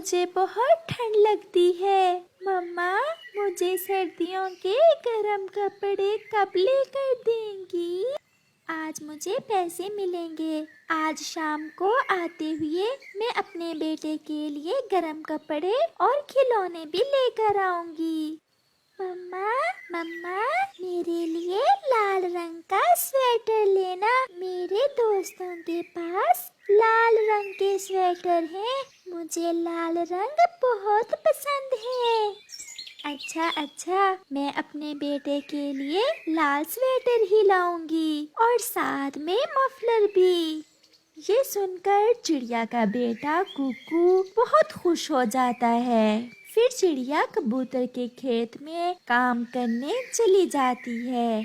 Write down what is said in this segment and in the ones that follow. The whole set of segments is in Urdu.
مجھے بہت ٹھنڈ لگتی ہے۔ مما مجھے سردیوں کے گرم کپڑے کب لے کر دیں گی؟ آج مجھے پیسے ملیں گے۔ آج شام کو آتے ہوئے میں اپنے بیٹے کے لیے گرم کپڑے اور کھلونے بھی لے کر آؤں گی۔ مما مما میرے لیے لال رنگ کا سویٹر لینا، میرے دوستوں کے پاس لال رنگ کے سویٹر ہیں، مجھے لال رنگ بہت پسند ہے۔ اچھا میں اپنے بیٹے کے لیے لال سویٹر ہی لاؤں گی اور ساتھ میں مفلر بھی۔ یہ سن کر چڑیا کا بیٹا کوکو بہت خوش ہو جاتا ہے۔ پھر چڑیا کبوتر کے کھیت میں کام کرنے چلی جاتی ہے۔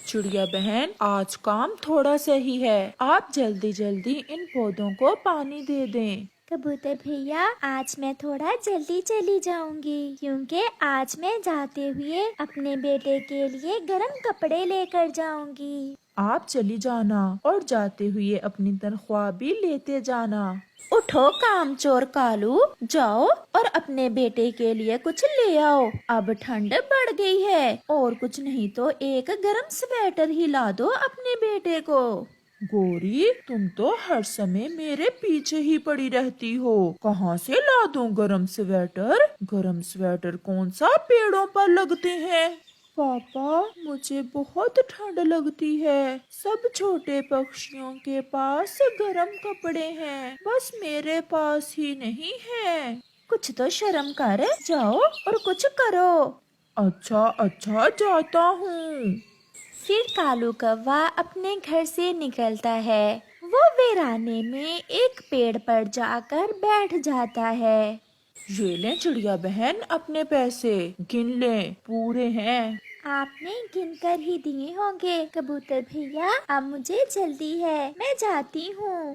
چڑیا بہن، آج کام تھوڑا سا ہی ہے، آپ جلدی جلدی ان پودوں کو پانی دے دیں۔ کبوتر بھیا آج میں تھوڑا جلدی چلی جاؤں گی کیونکہ آج میں جاتے ہوئے اپنے بیٹے کے لیے گرم کپڑے لے کر جاؤں گی۔ آپ چلی جانا اور جاتے ہوئے اپنی تنخواہ بھی لیتے جانا۔ اٹھو کام چور کالو، جاؤ اور اپنے بیٹے کے لیے کچھ لے آؤ، اب ٹھنڈ بڑھ گئی ہے، اور کچھ نہیں تو ایک گرم سویٹر ہی لا دو اپنے بیٹے کو۔ گوری، تم تو ہر سمے میرے پیچھے ہی پڑی رہتی ہو، کہاں سے لا دوں گرم سویٹر؟ گرم سویٹر کون سا پیڑوں پر لگتے ہیں؟ پاپا مجھے بہت ٹھنڈ لگتی ہے، سب چھوٹے پکشیوں کے پاس گرم کپڑے ہیں، بس میرے پاس ہی نہیں ہے۔ کچھ تو شرم کر، جاؤ اور کچھ کرو۔ اچھا جاتا ہوں۔ پھر کالو کوا اپنے گھر سے نکلتا ہے، وہ ویرانے میں ایک پیڑ پر جا کر بیٹھ جاتا ہے۔ یہ لیں چڑیا بہن اپنے پیسے، گن لیں، پورے ہیں۔ آپ نے گن کر ہی دیے ہوں گے کبوتر بھیا، اب مجھے جلدی ہے، میں جاتی ہوں۔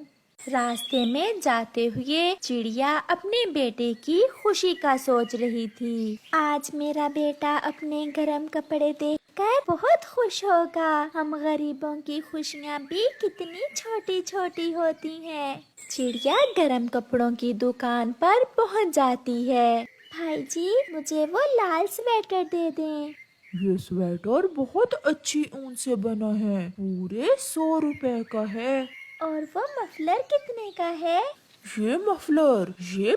راستے میں جاتے ہوئے چڑیا اپنے بیٹے کی خوشی کا سوچ رہی تھی۔ آج میرا بیٹا اپنے گرم کپڑے دیکھ کر بہت خوش ہوگا، ہم غریبوں کی خوشیاں بھی کتنی چھوٹی چھوٹی ہوتی ہیں۔ چڑیا گرم کپڑوں کی دکان پر پہنچ جاتی ہے۔ بھائی جی مجھے وہ لال سویٹر دے دیں۔ یہ سویٹر بہت اچھی اون سے بنا ہے، پورے 100 روپے کا ہے۔ اور وہ مفلر کتنے کا ہے؟ یہ مفلر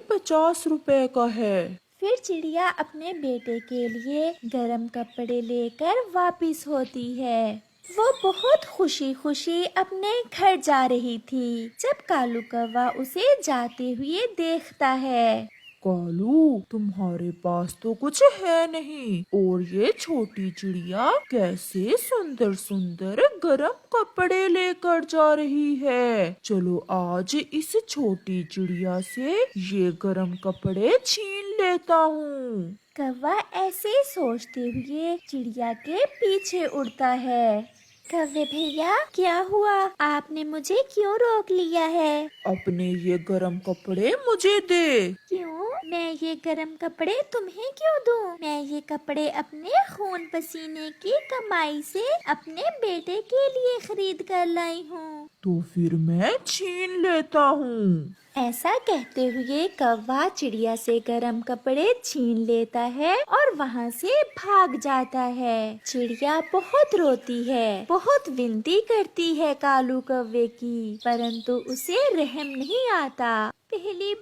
50 روپے کا ہے۔ پھر چڑیا اپنے بیٹے کے لیے گرم کپڑے لے کر واپس ہوتی ہے۔ وہ بہت خوشی اپنے گھر جا رہی تھی جب کالو کوا اسے جاتے ہوئے دیکھتا ہے۔ کالو، تمہارے پاس تو کچھ ہے نہیں، اور یہ چھوٹی چڑیا کیسے سندر سندر گرم کپڑے لے کر جا رہی ہے۔ چلو آج اس چھوٹی چڑیا سے یہ گرم کپڑے چھین لیتا ہوں۔ کوا ایسے سوچتے ہوئے چڑیا کے پیچھے اڑتا ہے۔ کوے بھیا کیا ہوا؟ آپ نے مجھے کیوں روک لیا ہے؟ اپنے یہ گرم کپڑے مجھے دے۔ کیوں؟ میں یہ گرم کپڑے تمہیں کیوں دوں؟ میں یہ کپڑے اپنے خون پسینے کی کمائی سے اپنے بیٹے کے لیے خرید کر لائی ہوں۔ تو پھر میں چھین لیتا ہوں۔ ایسا کہتے ہوئے کوا چڑیا سے گرم کپڑے چھین لیتا ہے اور وہاں سے بھاگ جاتا ہے۔ چڑیا بہت روتی ہے، بہت ونتی کرتی ہے کالو کوے کی، پرنتو اسے رحم نہیں آتا۔ پہلی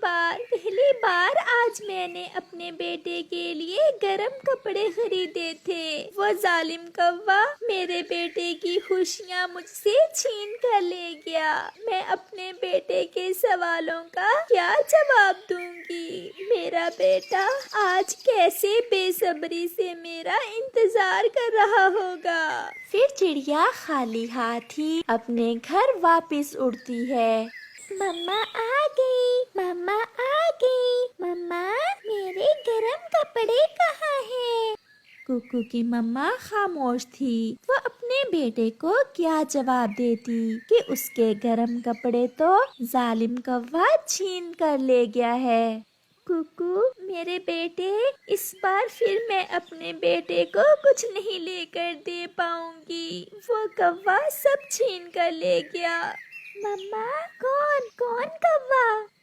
بار آج میں نے اپنے بیٹے کے لیے گرم کپڑے خریدے تھے، وہ ظالم کوا میرے بیٹے کی خوشیاں مجھ سے چھین کر لے گیا۔ میں اپنے بیٹے کے سوالوں کا کیا جواب دوں گی؟ میرا بیٹا آج کیسے بے صبری سے میرا انتظار کر رہا ہوگا۔ پھر چڑیا خالی ہاتھ ہی اپنے گھر واپس اڑتی ہے۔ مما آ گئی، مما آ گئی، مما میرے گرم کپڑے کہاں ہیں؟ کوکو کی مما خاموش تھی، وہ اپنے بیٹے کو کیا جواب دیتی کہ اس کے گرم کپڑے تو ظالم کوا چھین کر لے گیا ہے۔ کوکو میرے بیٹے، اس بار پھر میں اپنے بیٹے کو کچھ نہیں لے کر دے پاؤں گی، وہ کوا سب چھین کر لے گیا۔ مما کون کوا؟